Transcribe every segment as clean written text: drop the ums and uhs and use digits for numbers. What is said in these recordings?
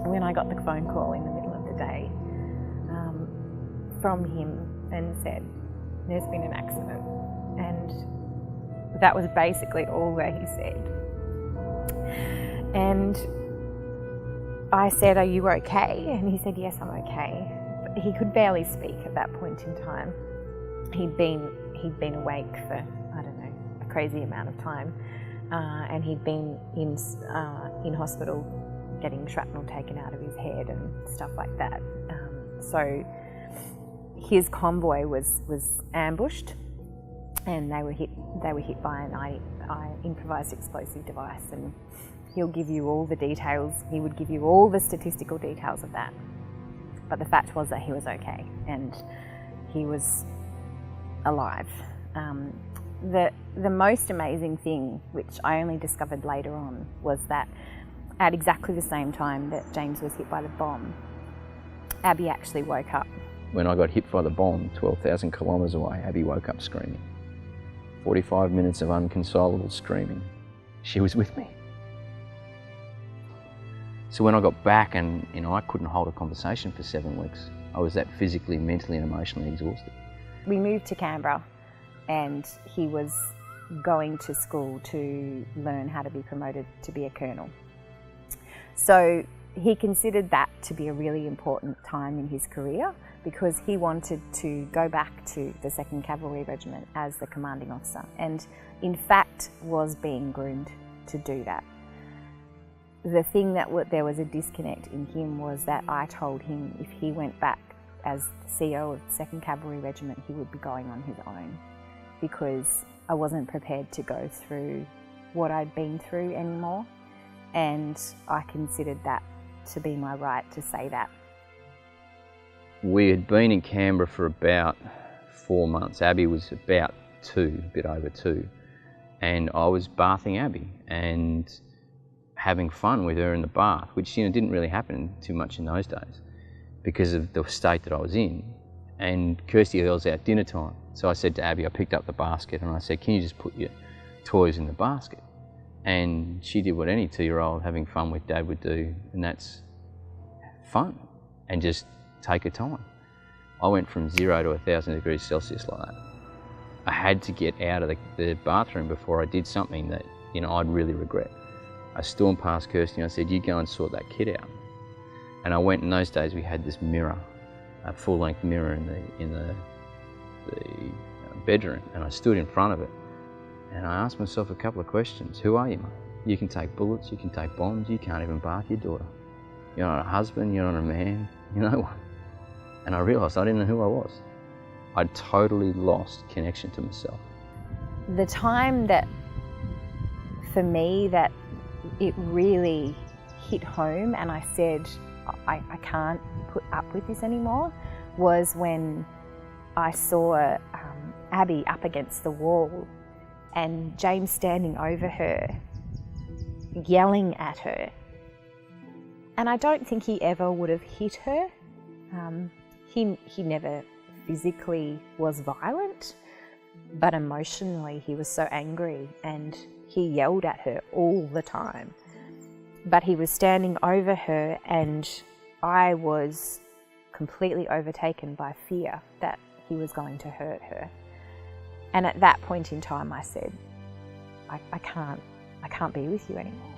when I got the phone call in the middle of the day from him and said, there's been an accident. And that was basically all that he said. And I said, are you okay? And he said, yes, I'm okay. But he could barely speak at that point in time. He'd been awake for, I don't know, a crazy amount of time. And he'd been in hospital getting shrapnel taken out of his head and stuff like that. So his convoy was ambushed, and they were hit by an improvised explosive device. And he'll give you all the details. He would give you all the statistical details of that. But the fact was that he was okay and he was alive. The most amazing thing, which I only discovered later on, was that at exactly the same time that James was hit by the bomb, Abby actually woke up. When I got hit by the bomb 12,000 kilometres away, Abby woke up screaming. 45 minutes of unconsolable screaming. She was with me. So when I got back and I couldn't hold a conversation for 7 weeks, I was that physically, mentally and emotionally exhausted. We moved to Canberra and he was going to school to learn how to be promoted to be a colonel. So he considered that to be a really important time in his career because he wanted to go back to the 2nd Cavalry Regiment as the commanding officer, and in fact was being groomed to do that. The thing that there was a disconnect in him was that I told him if he went back as CEO of the 2nd Cavalry Regiment, he would be going on his own, because I wasn't prepared to go through what I'd been through anymore, and I considered that to be my right to say that. We had been in Canberra for about 4 months. Abby was about 2, a bit over 2, and I was bathing Abby and having fun with her in the bath, which didn't really happen too much in those days because of the state that I was in. And Kirsty was out dinner time, so I said to Abby, I picked up the basket and I said, can you just put your toys in the basket? And she did what any 2-year-old having fun with Dad would do, and that's fun and just take her time. I went from 0 to 1,000 degrees Celsius like that. I had to get out of the bathroom before I did something that I'd really regret. I stormed past Kirsty and I said, you go and sort that kid out. And I went, in those days we had this mirror, a full-length mirror in the bedroom, and I stood in front of it and I asked myself a couple of questions. Who are you, mate? You can take bullets, you can take bombs, you can't even bath your daughter. You're not a husband, you're not a man, you're no one. And I realised I didn't know who I was. I'd totally lost connection to myself. The time that, for me, that it really hit home and I said, I can't put up with this anymore, was when I saw Abby up against the wall and James standing over her, yelling at her. And I don't think he ever would have hit her. He never physically was violent, but emotionally he was so angry and he yelled at her all the time. But he was standing over her and I was completely overtaken by fear that he was going to hurt her. And at that point in time I said, I can't be with you anymore.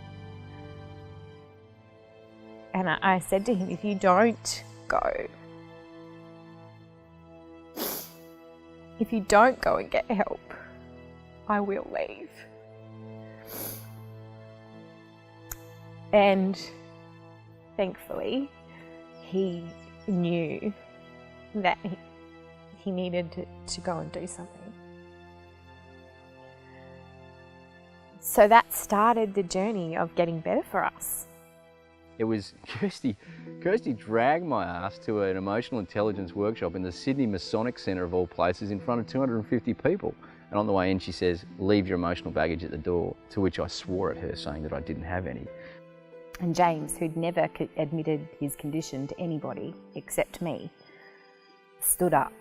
And I said to him, if you don't go, if you don't go and get help, I will leave. And thankfully, he knew that he needed to go and do something. So that started the journey of getting better for us. It was Kirsty dragged my ass to an emotional intelligence workshop in the Sydney Masonic Centre of all places in front of 250 people. And on the way in she says, leave your emotional baggage at the door, to which I swore at her, saying that I didn't have any. And James, who'd never admitted his condition to anybody except me, stood up.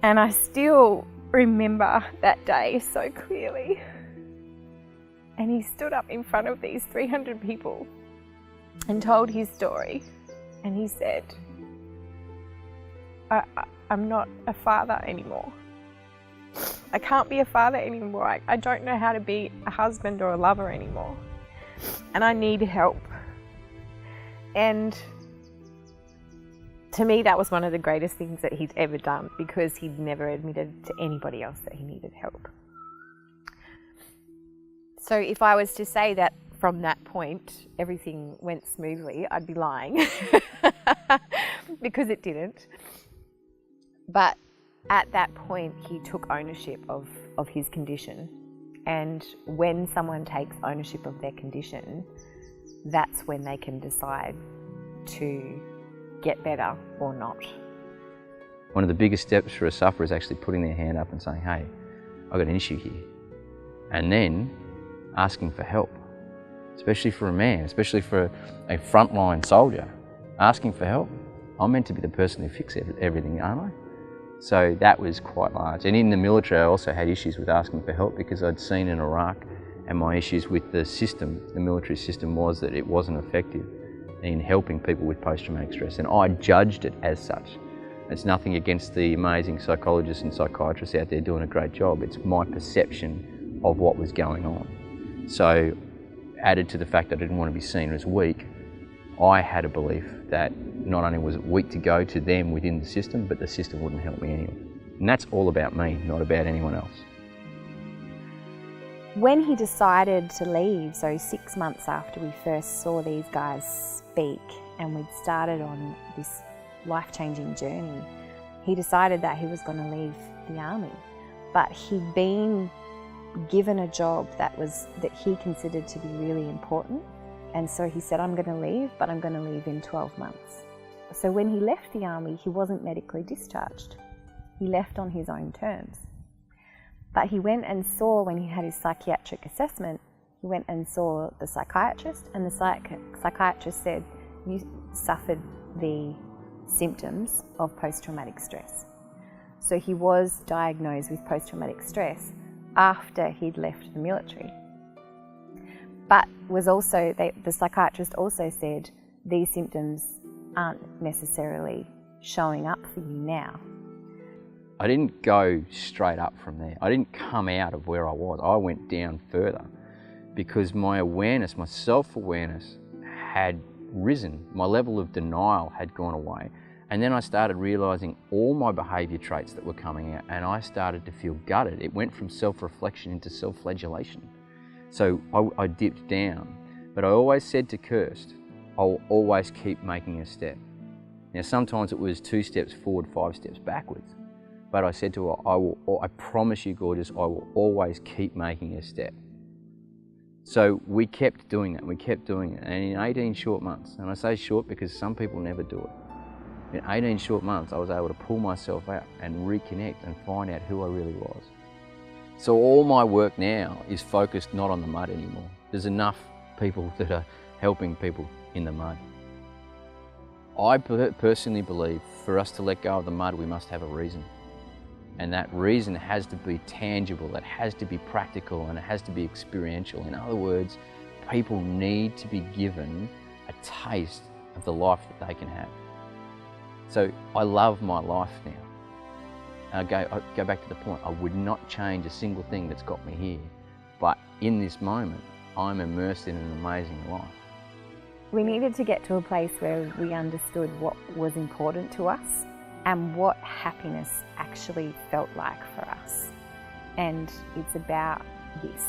And I still remember that day so clearly. And he stood up in front of these 300 people and told his story. And he said, I'm not a father anymore. I can't be a father anymore. I don't know how to be a husband or a lover anymore. And I need help. And to me, that was one of the greatest things that he'd ever done, because he'd never admitted to anybody else that he needed help. So if I was to say that from that point everything went smoothly, I'd be lying because it didn't. But at that point, he took ownership of his condition. And when someone takes ownership of their condition, that's when they can decide to get better or not. One of the biggest steps for a sufferer is actually putting their hand up and saying, hey, I've got an issue here. And then asking for help, especially for a man, especially for a frontline soldier, asking for help. I'm meant to be the person who fixes everything, aren't I? So that was quite large. And in the military, I also had issues with asking for help, because I'd seen in Iraq, and my issues with the system, the military system, was that it wasn't effective in helping people with post-traumatic stress. And I judged it as such. It's nothing against the amazing psychologists and psychiatrists out there doing a great job. It's my perception of what was going on. So, added to the fact that I didn't want to be seen as weak, I had a belief that not only was it weak to go to them within the system, but the system wouldn't help me anyway. And that's all about me, not about anyone else. When he decided to leave, so 6 months after we first saw these guys speak and we'd started on this life-changing journey, he decided that he was going to leave the army. But he'd been given a job that he considered to be really important. And so he said, I'm going to leave, but I'm going to leave in 12 months. So when he left the army, he wasn't medically discharged. He left on his own terms. But he went and saw, when he had his psychiatric assessment, he went and saw the psychiatrist, and the psychiatrist said, you suffered the symptoms of post-traumatic stress. So he was diagnosed with post-traumatic stress after he'd left the military. But the psychiatrist also said, these symptoms aren't necessarily showing up for you now. I didn't go straight up from there. I didn't come out of where I was. I went down further, because my awareness, my self-awareness had risen. My level of denial had gone away. And then I started realising all my behaviour traits that were coming out, and I started to feel gutted. It went from self-reflection into self-flagellation. So I dipped down. But I always said to Kirsty, I'll always keep making a step. Now sometimes it was 2 steps forward, 5 steps backwards. But I said to her, I promise you, gorgeous, I will always keep making a step. So we kept doing that, we kept doing it. And in 18 short months, and I say short because some people never do it. In 18 short months, I was able to pull myself out and reconnect and find out who I really was. So all my work now is focused not on the mud anymore. There's enough people that are helping people in the mud. I personally believe for us to let go of the mud, we must have a reason. And that reason has to be tangible, it has to be practical, and it has to be experiential. In other words, people need to be given a taste of the life that they can have. So I love my life now. I go back to the point, I would not change a single thing that's got me here. But in this moment, I'm immersed in an amazing life. We needed to get to a place where we understood what was important to us and what happiness actually felt like for us. And it's about this.